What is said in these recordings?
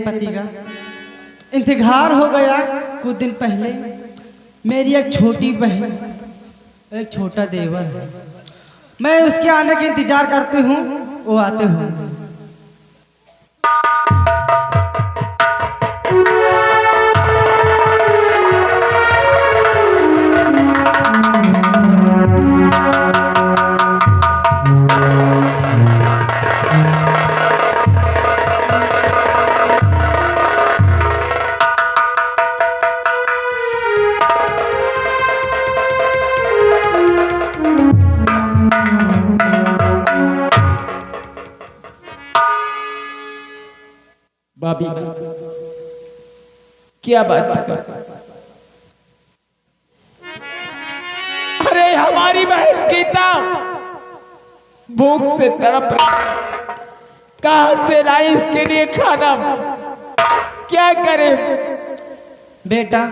पति का इंतजार हो गया कुछ दिन पहले। मेरी एक छोटी बहन, एक छोटा देवर है। मैं उसके आने का इंतजार करती हूँ, वो आते होंगे। भाभी, क्या बात है? अरे हमारी बहन गीता भूख से तड़प रही, कहां से लाई इसके लिए खाना? क्या करे? बेटा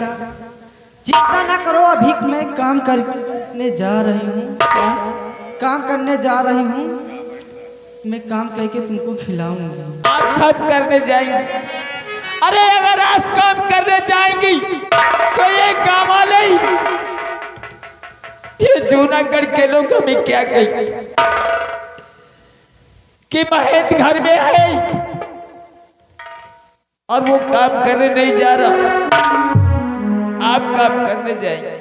चिंता ना करो, अभी मैं काम करने जा रही हूँ। काम करने जा रही हूँ, मैं काम करके तुमको खिलाऊंगी। आप काम करने जाएंगे? अरे अगर आप काम करने जाएंगी तो ये गाँव वाले ही, ये जूनागढ़ के लोग हमें क्या कहेंगे कि महेंद्र घर में है और वो काम करने नहीं जा रहा, आप काम करने जाएंगे।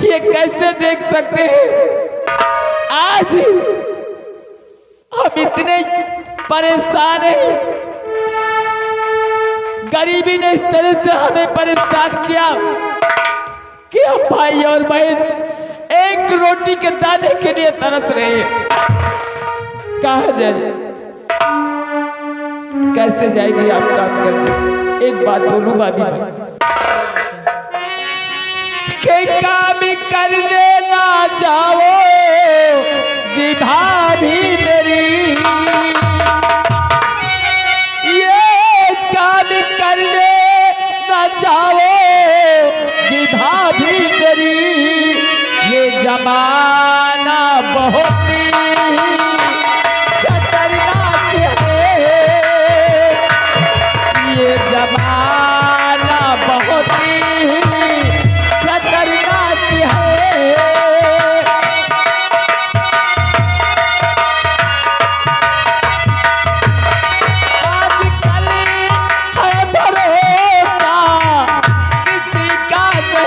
ये कैसे देख सकते हैं? आज हम इतने परेशान हैं, गरीबी ने इस तरह से हमें परेशान किया कि हम भाई और बहन एक रोटी के दाने के लिए तरस रहे हैं। कहाँ जाए? कैसे जाएगी आप काम करने? एक बात बोलूं भाभी, के काम करने ना जाओ जी भाभी मेरी, ये काम करने ना जाओ जी भाभी मेरी, ये जमाना बहुत खतरनाक है, ये जमाना बहुत खतरनाक है। आजकल है भरोसा किसी का नहीं,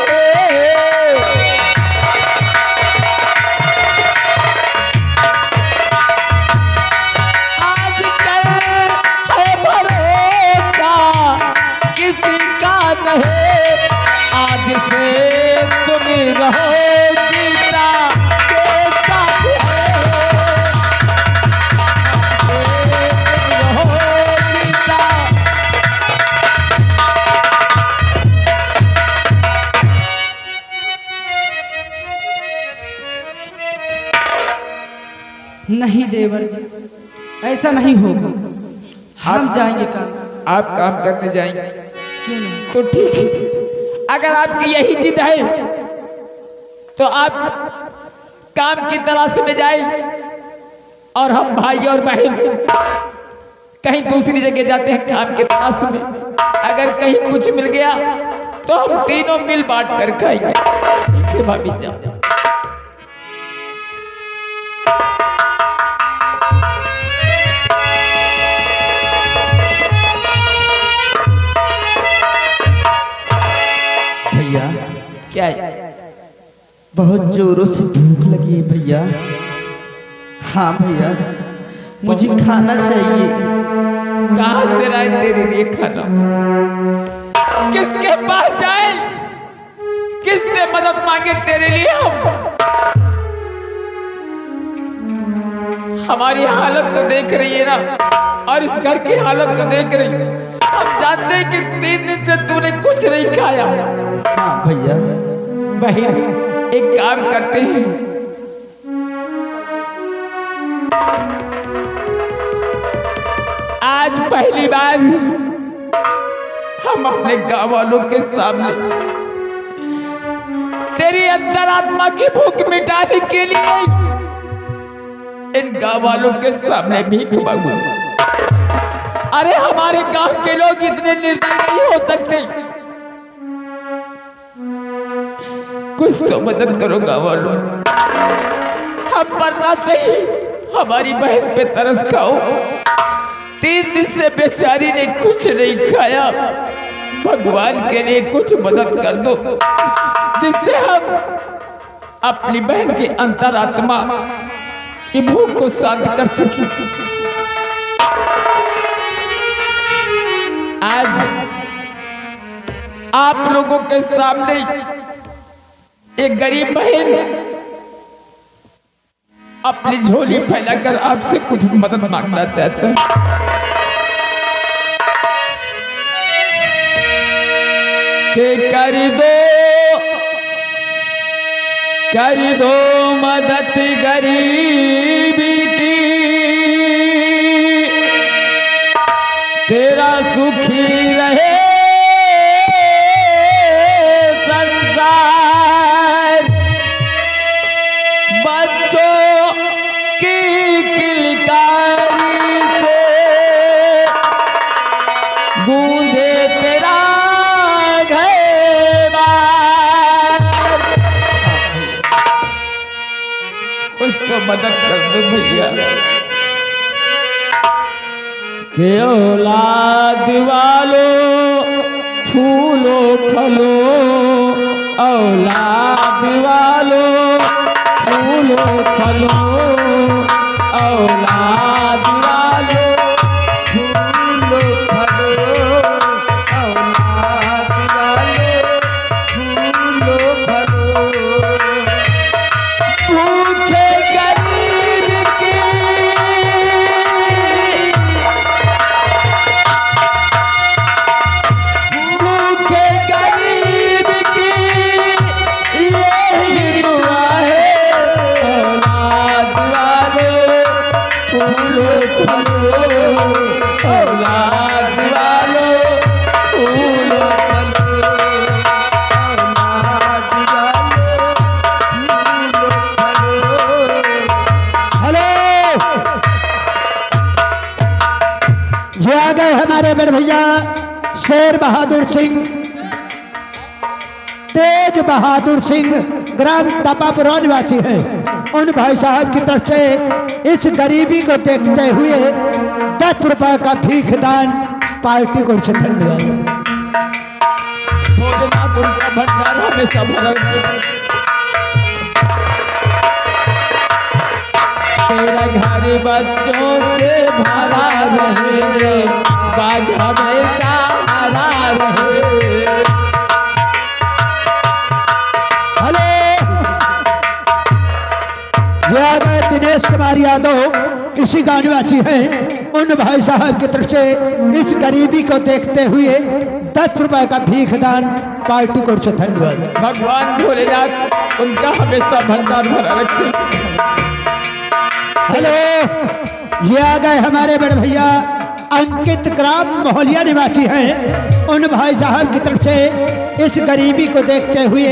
आजकल है भरोसा किसी का नहीं, आज से तुम रहो गीता के साथ है, आज से तुम रहो गीता। नहीं देवर जी, ऐसा नहीं होगा। हम जाएंगे काम। आप काम करने जाएंगे क्यों नहीं? तो ठीक है, अगर आपकी यही जिद है तो आप काम की तलाश में जाएं और हम भाई और बहन कहीं दूसरी जगह जाते हैं काम की तलाश में। अगर कहीं कुछ मिल गया तो हम तीनों मिल बांट कर खाएंगे। ठीक है भाभी जाओ। भैया क्या है? बहुत जोरों से भूख लगी है भैया। हाँ भैया, मुझे खाना चाहिए। कहां से लाए तेरे लिए खाना? किसके पास जाए, किससे मदद मांगे तेरे लिए? हमारी हालत तो देख रही है ना, और इस घर की हालत तो देख रही है। हम जानते हैं कि 3 दिन से तूने कुछ नहीं खाया। हाँ भैया। बहन एक काम करते हैं, आज पहली बार हम अपने गांव वालों के सामने तेरी अंतरात्मा की भूख मिटाने के लिए इन गांव वालों के सामने भीख मांगूंगा। अरे हमारे गांव के लोग इतने निर्दयी नहीं हो सकते। कुछ तो मदद करो गाँव वालों, हम मरना सही, हमारी बहन पे तरस खाओ। 3 दिन से बेचारी ने कुछ नहीं खाया, भगवान के लिए कुछ मदद कर दो जिससे हम अपनी बहन की अंतरात्मा की भूख को शांत कर सकें। आज आप लोगों के सामने एक गरीब बहन अपनी झोली फैलाकर आपसे कुछ मदद मांगना चाहता है। कि कर दो मदद गरीबी की, तेरा सुखी रहे संसार। बच्चों की किलकारी से गूंजे तेरा उसको मदद कर दो भैया। के औलाद वालों फूलो फलो, औलाद वालों फूलो फलो, औलाद वालों फूलो फलो, औलाद वालों फूलो फलो। भूखे गरीब की भूखे गरीब की यही दुआ है। औलाद वालों फूलो फलो, औलाद वालों फूलो ये आ गए हमारे बड़े भैया शेर बहादुर सिंह, तेज बहादुर सिंह, ग्राम तपापुरा निवासी हैं। उन भाई साहब की तरफ से इस गरीबी को देखते हुए 10 रुपए का भीख दान पार्टी को से धन्यवाद। भोलेनाथ उनका भंडार हमेशा भरा रहे। तेरा घर बच्चों से भरा रहे, बाग हमेशा हरा रहे। हेलो, ये आ गए दिनेश कुमार यादव, इसी गांव निवासी हैं। उन भाई साहब की तरफ से इस गरीबी को देखते हुए 10 रुपए का भीख दान पार्टी को से धन्यवाद। भगवान भोलेनाथ उनका हमेशा भंडार भरा रखे। हेलो, ये आ गए हमारे बड़े भैया अंकित, ग्राम मोहलिया निवासी हैं। उन भाई साहब की तरफ से इस गरीबी को देखते हुए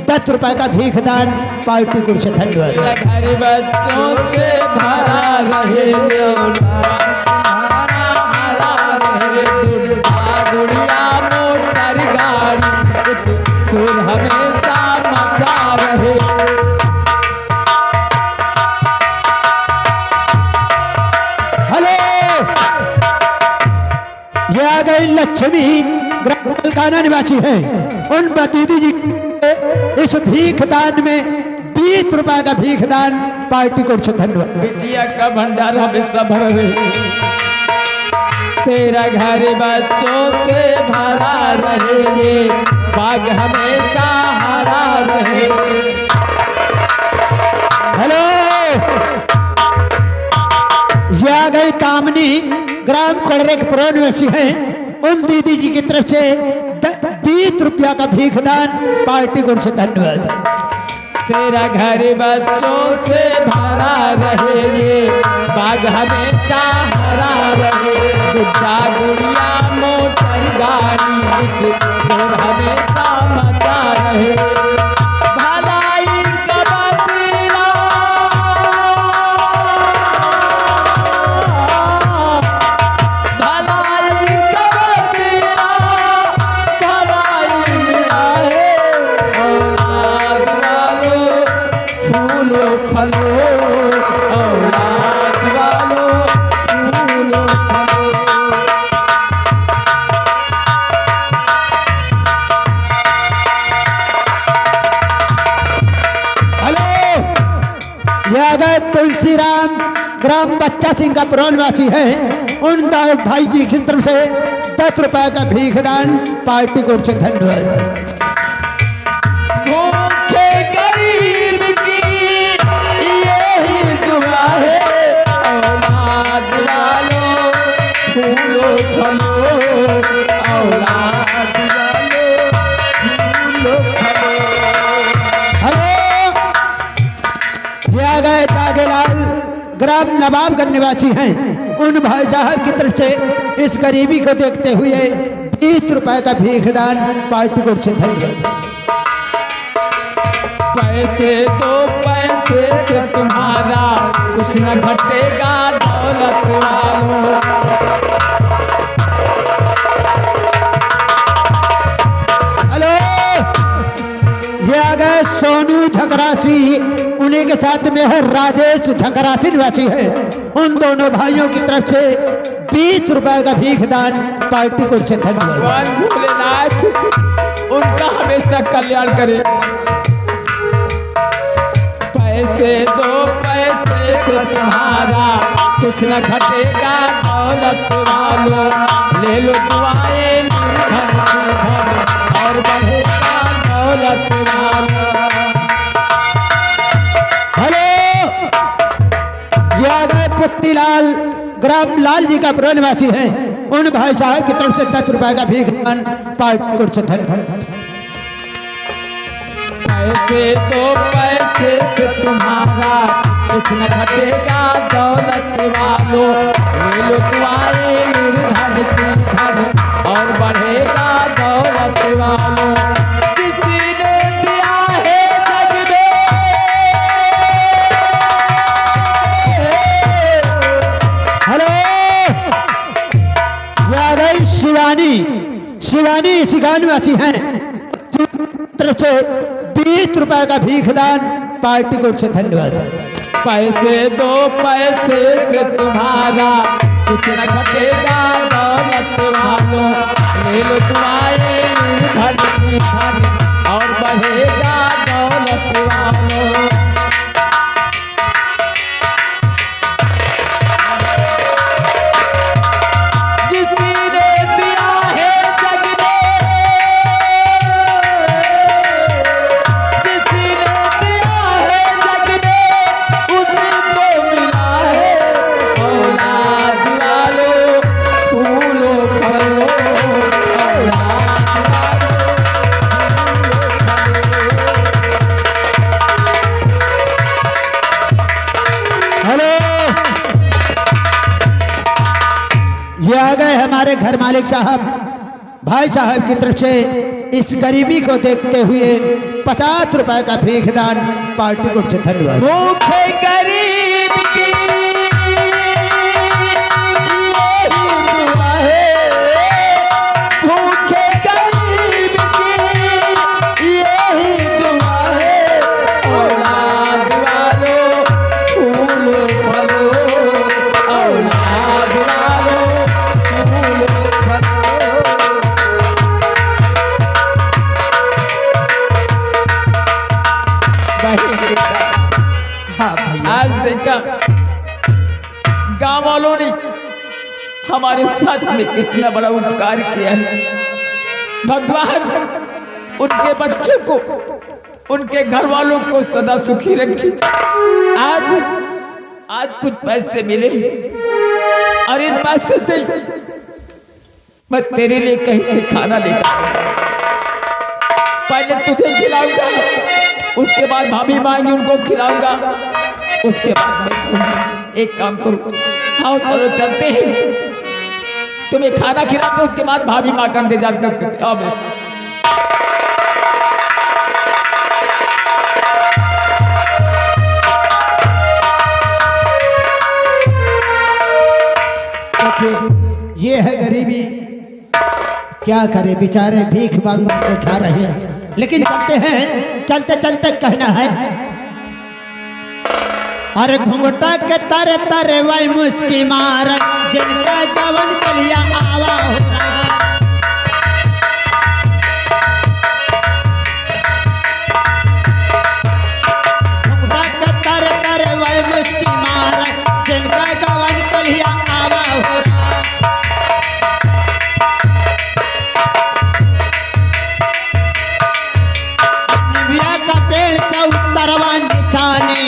10 रुपए का भीख दान पार्टी को से धन्यवाद। तेरा घर बच्चों से भरा रहे, गुड़िया मोटर गाड़ी सुर हमेशा मचा रहे। हेलो, ये आ गई लक्ष्मी, ग्राम मलकाना निवासी हैं। उन दीदी जी इस भीख दान में 20 रुपए का भीख दान पार्टी को से धन्यवाद। बिटिया का भंडार हमेशा भरा रहे। तेरा घर बच्चों से भरा रहे, बाग हमेशा हरा रहे। हेलो, ये आ गई कामनी, ग्राम कोड़रेकपुरा निवासी हैं। उन दीदी जी की तरफ से 20 रुपया का भीख दान पार्टी को से धन्यवाद। तेरा घर बच्चों से भरा रहे, बाग हमेशा हरा रहे। गुड्डा गुड़िया मोटर गाड़ी सुर हमेशा मचा रहे। भलाई का बदला, भलाई तुलसीराम ग्राम बच्चा सिंह का पुरनवासी है, उन भाई जी की तरफ से 10 रुपए का भीख दान पार्टी कोर्ट से धन्यवाद। भूखे गरीब की यही दुआ है, औलाद वालों फूलो फलो, औलाद वालो फूलो फलो। हेलो, ये आ गए तागेलाल ग्राम नवाबगंज निवासी हैं, उन भाई साहब की तरफ से इस गरीबी को देखते हुए 20 रुपए का भीख दान पार्टी कोर्ट से धन्यवाद। पैसे दो पैसे से तुम्हारा कुछ न घटेगा दौलत वालों। हेलो, ये आ गए सोनू झकरासी, उन्हीं के साथ में है राजेश झकरासी निवासी है, उन दोनों भाइयों की तरफ से 20 रुपए का भीख दान पार्टी कोर्ट से धन्यवाद। भगवान भोलेनाथ उनका हमेशा कल्याण करे। पैसे दो पैसे से तुम्हारा कुछ न घटेगा दौलत वालों, ले लो दुआएं निर्धन निर्धन और बढ़ेगा दौलत वालों। हेलो, ये आ गए पुत्तीलाल ग्राम लाल जी का पुरनवासी है, उन भाई साहब की तरफ से 10 रुपए का भीख दान पार्टी कोर्ट से धन्यवाद। पैसे दो पैसे से तुम्हारा कुछ न घटेगा दौलत वालों, ले लो दुआएं निर्धन निर्धन और बढ़ेगा दौलत वालों। किसी ने दिया है जग में, हेलो, ये आ गई शिवानी, शिवानी इसी गांव निवासी हैं, तरफ से 20 रुपए का भीख दान पार्टी कोर्ट से धन्यवाद। पैसे दो पैसे से तुम्हारा कुछ न घटेगा दौलत वालों, ले लो दुआएं निर्धन निर्धन और बढ़ेगा दौलत वालों। जिसने दिया है जग में, जिसने दिया है जग में उसी को मिला है, औलाद वालों फूलो फलो, औलाद वालों हेलो, ये आ गए हमारे घर मालिक साहब, भाई साहब की तरफ से इस गरीबी को देखते हुए 50 रुपए का भीख दान पार्टी कोर्ट से धन्यवाद। भूखे गरीब की यही दुआ है, भूखे गरीब की यही दुआ है, औलाद वालों फूलो फलो, औलाद वालों फूलो फलो। हाँ भैया, आज देखा गांव वालों ने हमारे साथ में कितना बड़ा उपकार किया है। भगवान उनके बच्चों को, उनके घर वालों को सदा सुखी रखे। आज कुछ पैसे मिले और इन पैसे से मैं तेरे लिए कहीं से खाना लेकर आऊंगा। पहले तुझे खिलाऊंगा, उसके बाद भाभी मांगी उनको खिलाऊंगा, उसके बाद मैं खाऊंगा। एक काम करो, आओ चलो चलते हैं, तुम्हें खाना खिलाते उसके बाद भाभी माँ का इंतजार करते। आओ मेरे साथ। देखिए, ये है गरीबी, क्या करे बेचारे, भीख मांग मांग के खा रहे हैं। लेकिन चलते हैं, चलते चलते कहना है, अरे घुंघटा के तारे तारे वाई मुस्की मार, जिनका जवन कलिया आवा हो रहा। घुंघटा के तारे तारे वाई मुस्की उतरवा निशानी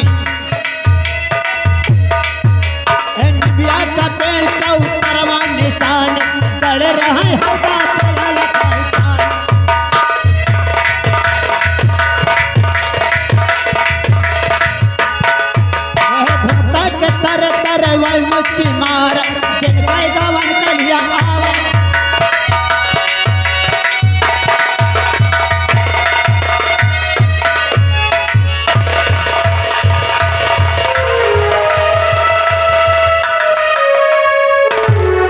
निबिया का पेड़ का उतरवा निशानी गड़ रहे होगा पलाल पाइतान। घुमता के तर तर वही मुझकी मार जिनका गवन कलिया आवा।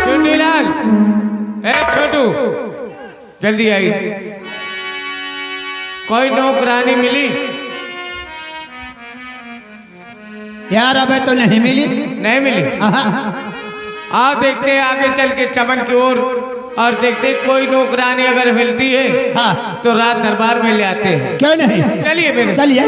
चुन्नीलाल, ए छोटू, जल्दी आई। कोई नौकरानी मिली? यार अबे तो नहीं मिली। नहीं मिली। आओ देखते हैं आगे चल के चमन की ओर और देखते कोई नौकरानी अगर मिलती है हाँ तो रात दरबार में ले आते हैं। क्यों नहीं, चलिए मेरे। चलिए।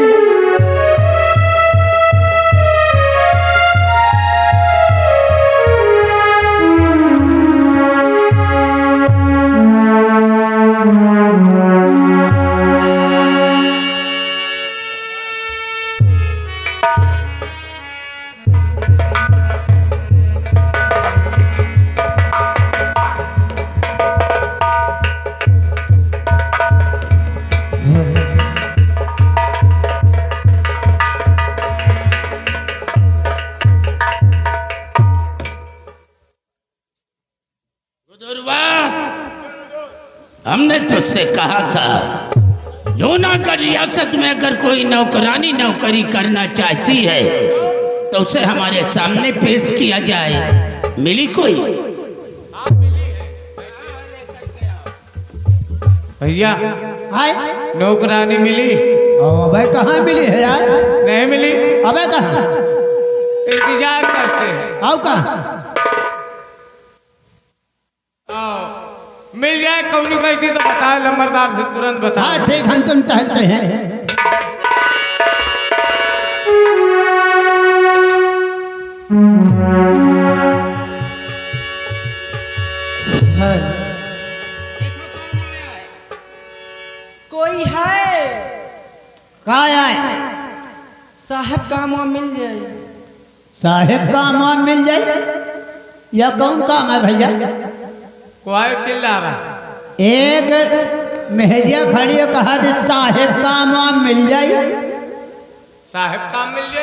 दुर्वा, हमने तुझसे कहा था जूनागढ़ रियासत में अगर कोई नौकरानी नौकरी करना चाहती है तो उसे हमारे सामने पेश किया जाए। मिली कोई? भैया हाय नौकरानी मिली? अबे कहाँ मिली है यार? नहीं मिली। अबे कहाँ? इंतजार करते हैं। आओ कहाँ? मिल जाए कौनी कैसी तो बताए, लंबरदार से तुरंत बता। हाँ ठीक, हम तुम टहलते हैं। कोई है? कहाँ आए? साहब काम वहाँ मिल जाए। साहेब काम वहाँ मिल जाए या कौन काम है भैया? कोई चिल्ला रहा। एक मेहरिया खड़ी है, कहा साहेब काम वहाँ मिल जाए। साहब काम मिल जाए।